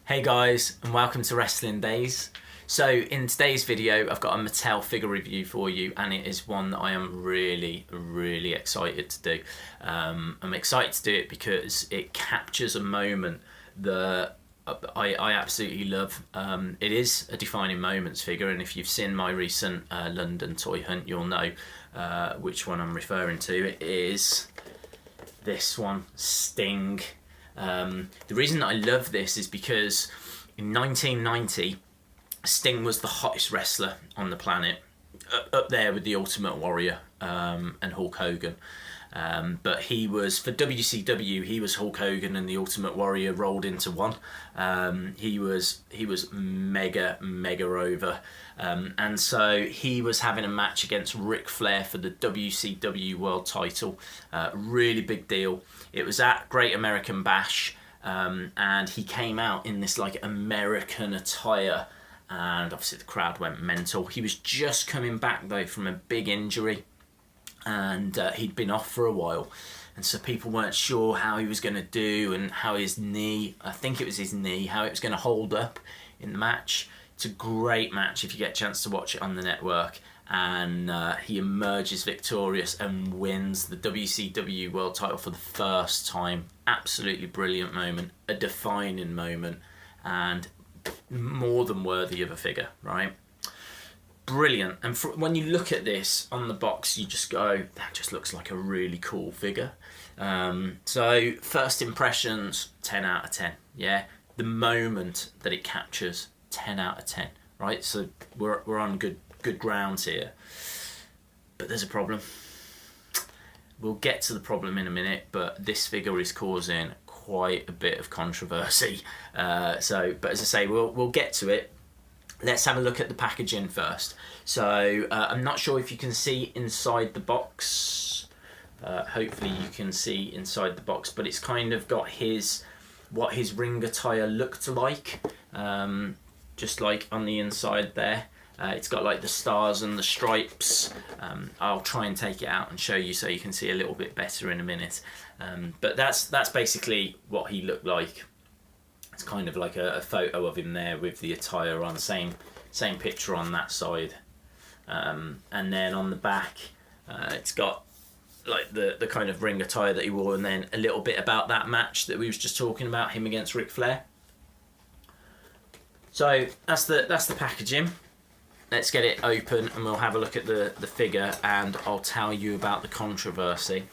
Hey guys, and welcome to Wrestling Days. So in today's video I've got a Mattel figure review for you, and it is one that I am really excited to do. I'm excited to do it because it captures a moment that I absolutely love. It is a defining moments figure, and if you've seen my recent London toy hunt you'll know which one I'm referring to. It is this one, Sting. The reason that I love this is because in 1990 Sting was the hottest wrestler on the planet, up there with the Ultimate Warrior and Hulk Hogan. But he was, for WCW, he was Hulk Hogan and the Ultimate Warrior rolled into one. He was mega over, and so he was having a match against Ric Flair for the WCW World Title. Really big deal. It was at Great American Bash, and he came out in this like American attire, and obviously the crowd went mental. He was just coming back though from a big injury, and he'd been off for a while, and so people weren't sure how he was going to do and how his knee, I think it was his knee, how it was going to hold up in the match. It's a great match if you get a chance to watch it on the network, and he emerges victorious and wins the WCW World Title for the first time. Absolutely brilliant moment, a defining moment, and more than worthy of a figure, right? Brilliant. And when you look at this on the box, you just go, that just looks like a really cool figure. So first impressions, 10 out of 10. Yeah, the moment that it captures, 10 out of 10. Right, so we're on good grounds here. But there's a problem. We'll get to the problem in a minute, but this figure is causing quite a bit of controversy. But as I say, we'll get to it. Let's have a look at the packaging first. So I'm not sure if you can see inside the box. Hopefully you can see inside the box, but it's kind of got what his ring attire looked like, just like on the inside there. It's got like the stars and the stripes. I'll try and take it out and show you so you can see a little bit better in a minute. But that's basically what he looked like. It's kind of like a photo of him there with the attire on, same picture on that side. And then on the back, it's got like the kind of ring attire that he wore, and then a little bit about that match that we was just talking about, him against Ric Flair. So that's the packaging. Let's get it open and we'll have a look at the figure, and I'll tell you about the controversy.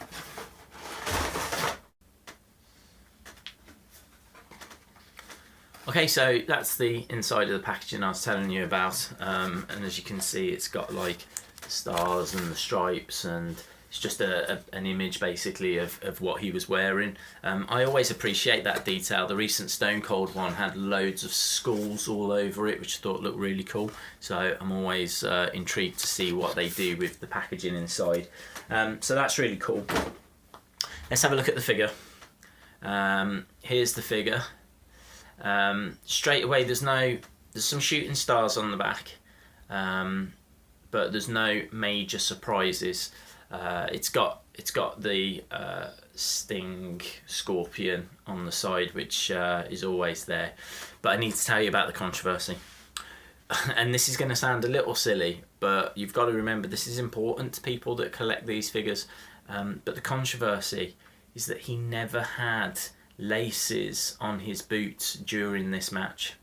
Okay, so that's the inside of the packaging I was telling you about, and as you can see it's got like the stars and the stripes, and it's just an image basically of what he was wearing. I always appreciate that detail. The recent Stone Cold one had loads of skulls all over it, which I thought looked really cool, so I'm always intrigued to see what they do with the packaging inside. So that's really cool. Let's have a look at the figure. Here's the figure. Straight away there's some shooting stars on the back, but there's no major surprises. It's got the Sting Scorpion on the side, which is always there. But I need to tell you about the controversy. And this is going to sound a little silly, but you've got to remember this is important to people that collect these figures. But the controversy is that he never had laces on his boots during this match,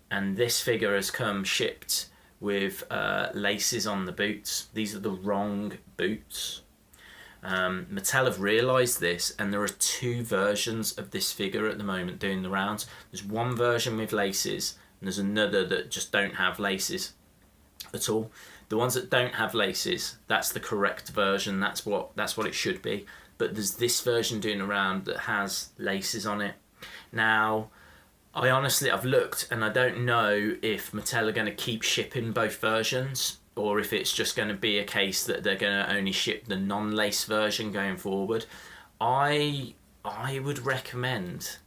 and this figure has come shipped with laces on the boots. These are the wrong boots. Mattel have realised this, and there are two versions of this figure at the moment doing the rounds. There's one version with laces and there's another that just don't have laces at all. The ones that don't have laces, that's the correct version, that's what it should be. But there's this version doing around that has laces on it. Now, I've looked and I don't know if Mattel are going to keep shipping both versions, or if it's just going to be a case that they're going to only ship the non-lace version going forward. I would recommend,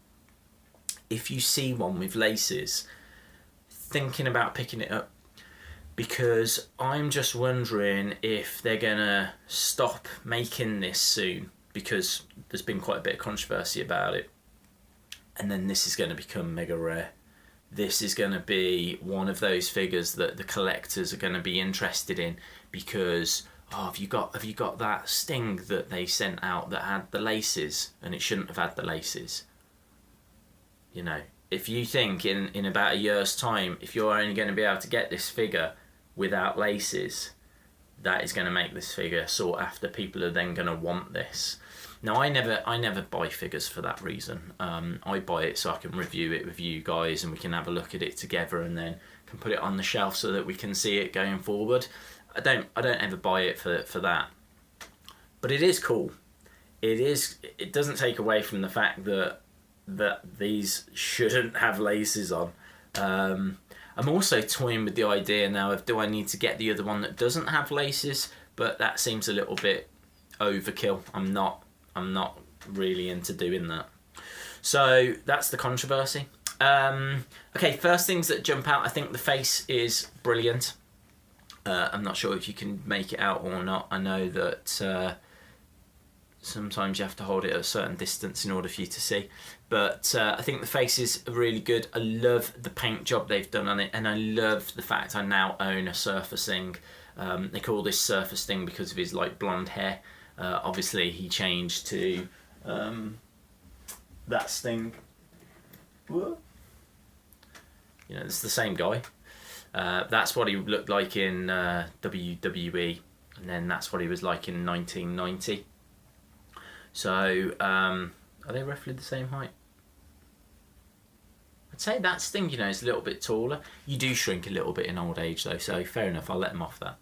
if you see one with laces, thinking about picking it up, because I'm just wondering if they're going to stop making this soon, because there's been quite a bit of controversy about it. and then this is going to become mega rare. This is going to be one of those figures that the collectors are going to be interested in, because have you got that Sting that they sent out that had the laces and it shouldn't have had the laces? You know, if you think in about a year's time, if you're only going to be able to get this figure without laces, that is going to make this figure sought after. People are then going to want this. Now, I never buy figures for that reason. I buy it so I can review it with you guys and we can have a look at it together, and then can put it on the shelf so that we can see it going forward. I don't ever buy it for that. But it is cool. It doesn't take away from the fact that these shouldn't have laces on. I'm also toying with the idea now of, do I need to get the other one that doesn't have laces? But that seems a little bit overkill. I'm not really into doing that. So that's the controversy. Okay, first things that jump out. I think the face is brilliant. I'm not sure if you can make it out or not. I know that sometimes you have to hold it at a certain distance in order for you to see. But I think the face is really good. I love the paint job they've done on it, and I love the fact I now own a Surfer Sting. They call this Surfer Sting because of his like blonde hair. Obviously he changed to that Sting. What? You know, it's the same guy. That's what he looked like in WWE, and then that's what he was like in 1990. So, are they roughly the same height? I'd say that Sting, you know, is a little bit taller. You do shrink a little bit in old age though, so fair enough, I'll let him off that.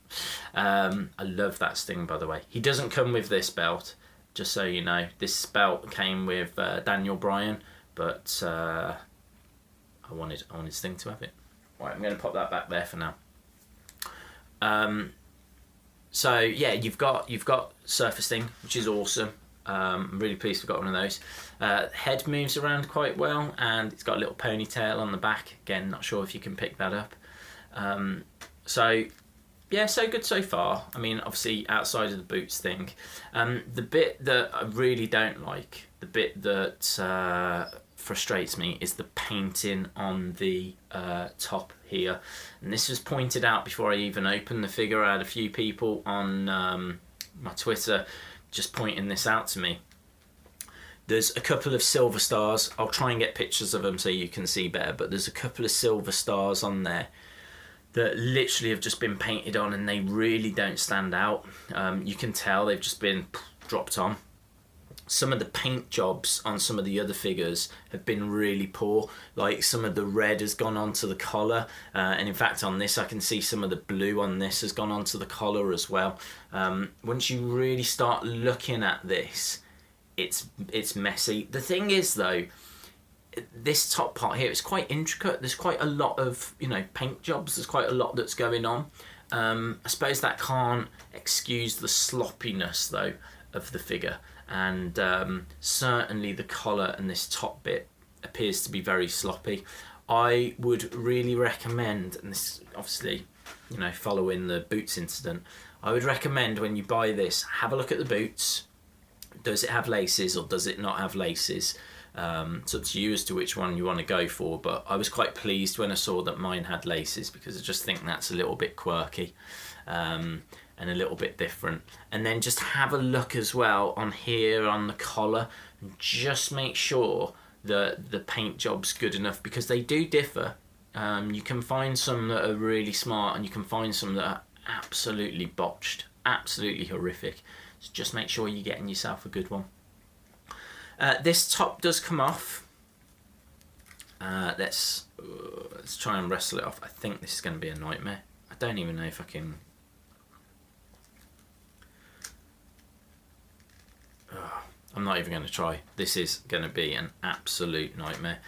I love that Sting, by the way. He doesn't come with this belt, just so you know. This belt came with Daniel Bryan, but I wanted Sting to have it. Right, I'm going to pop that back there for now. So yeah, you've got Surfer Sting, which is awesome. I'm really pleased we've got one of those. Head moves around quite well, and it's got a little ponytail on the back. Again, not sure if you can pick that up. So yeah, so good so far. I mean, obviously outside of the boots thing, the bit that I really don't like, the bit that frustrates me, is the painting on the top here. And this was pointed out before I even opened the figure. I had a few people on my Twitter just pointing this out to me. There's a couple of silver stars. I'll try and get pictures of them so you can see better, but there's a couple of silver stars on there that literally have just been painted on, and they really don't stand out. You can tell they've just been dropped on. Some of the paint jobs on some of the other figures have been really poor. Like, some of the red has gone onto the collar, and in fact on this I can see some of the blue on this has gone onto the collar as well. Once you really start looking at this, it's messy. The thing is though, this top part here is quite intricate. There's quite a lot of, you know, paint jobs. There's quite a lot that's going on. I suppose that can't excuse the sloppiness though of the figure. And certainly the collar and this top bit appears to be very sloppy. I would really recommend, and this obviously, you know, following the boots incident, I would recommend when you buy this, have a look at the boots. Does it have laces or does it not have laces? It's up to you as to which one you want to go for, but I was quite pleased when I saw that mine had laces, because I just think that's a little bit quirky. And a little bit different. And then just have a look as well on here on the collar, and just make sure that the paint job's good enough, because they do differ. You can find some that are really smart, and you can find some that are absolutely botched, absolutely horrific. So just make sure you're getting yourself a good one. This top does come off. Let's try and wrestle it off. I think this is going to be a nightmare. I don't even know if I can. I'm not even going to try. This is going to be an absolute nightmare.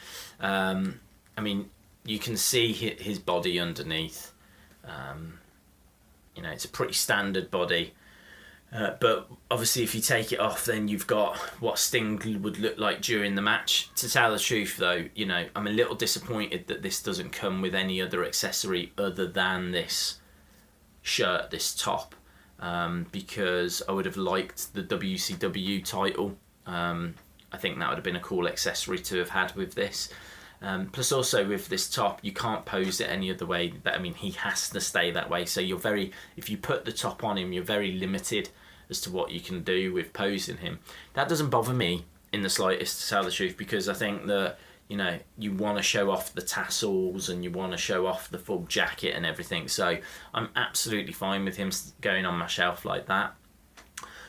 I mean, you can see his body underneath. You know, it's a pretty standard body. But obviously if you take it off, then you've got what Sting would look like during the match. To tell the truth though, you know, I'm a little disappointed that this doesn't come with any other accessory other than this shirt, this top. Because I would have liked the WCW title. I I think that would have been a cool accessory to have had with this. Plus also with this top, you can't pose it any other way. I mean, he has to stay that way. So you're very, if you put the top on him, you're very limited as to what you can do with posing him. That doesn't bother me in the slightest, to tell the truth, because I think that, you know, you want to show off the tassels and you want to show off the full jacket and everything. So I'm absolutely fine with him going on my shelf like that.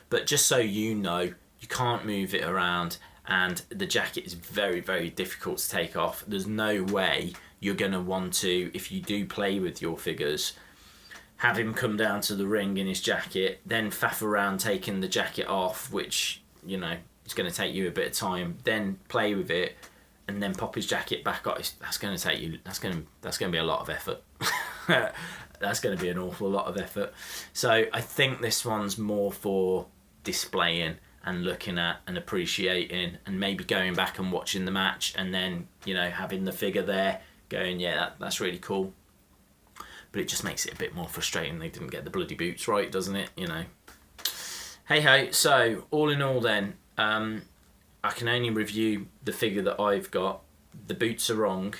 But just so you know, you can't move it around, and the jacket is very, very difficult to take off. There's no way you're going to want to, if you do play with your figures, have him come down to the ring in his jacket, then faff around taking the jacket off, which, you know, it's going to take you a bit of time, then play with it, and then pop his jacket back on. That's going to take you, that's going to be a lot of effort. That's going to be an awful lot of effort. So I think this one's more for displaying and looking at and appreciating, and maybe going back and watching the match, and then, you know, having the figure there going, yeah, that's really cool. But it just makes it a bit more frustrating they didn't get the bloody boots right, doesn't it? You know. Hey ho. So all in all then, I can only review the figure that I've got. The boots are wrong,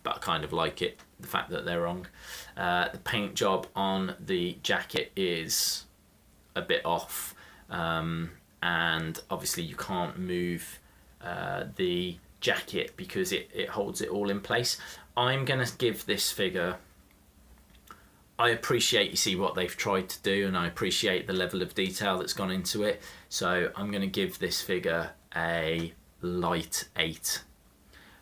but I kind of like it, the fact that they're wrong. The paint job on the jacket is a bit off. And obviously you can't move the jacket because it holds it all in place. I'm going to give this figure, I appreciate, you see, what they've tried to do, and I appreciate the level of detail that's gone into it. So I'm going to give this figure a light 8.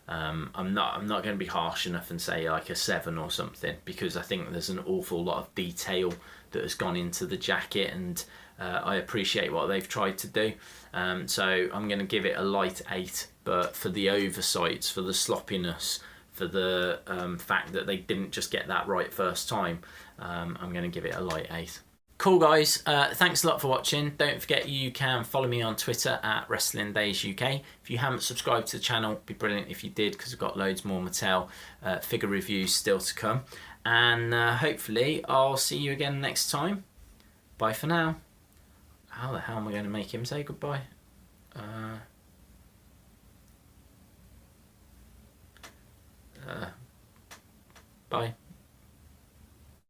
I'm not going to be harsh enough and say like a 7 or something, because I think there's an awful lot of detail that has gone into the jacket, and I appreciate what they've tried to do. So I'm going to give it a light 8, but for the oversights, for the sloppiness, for the fact that they didn't just get that right first time, I'm going to give it a light 8. Cool guys, thanks a lot for watching. Don't forget you can follow me on Twitter at Wrestling Days UK. If you haven't subscribed to the channel, it'd be brilliant if you did, because I've got loads more Mattel figure reviews still to come. And hopefully I'll see you again next time. Bye for now. How the hell am I going to make him say goodbye? Bye.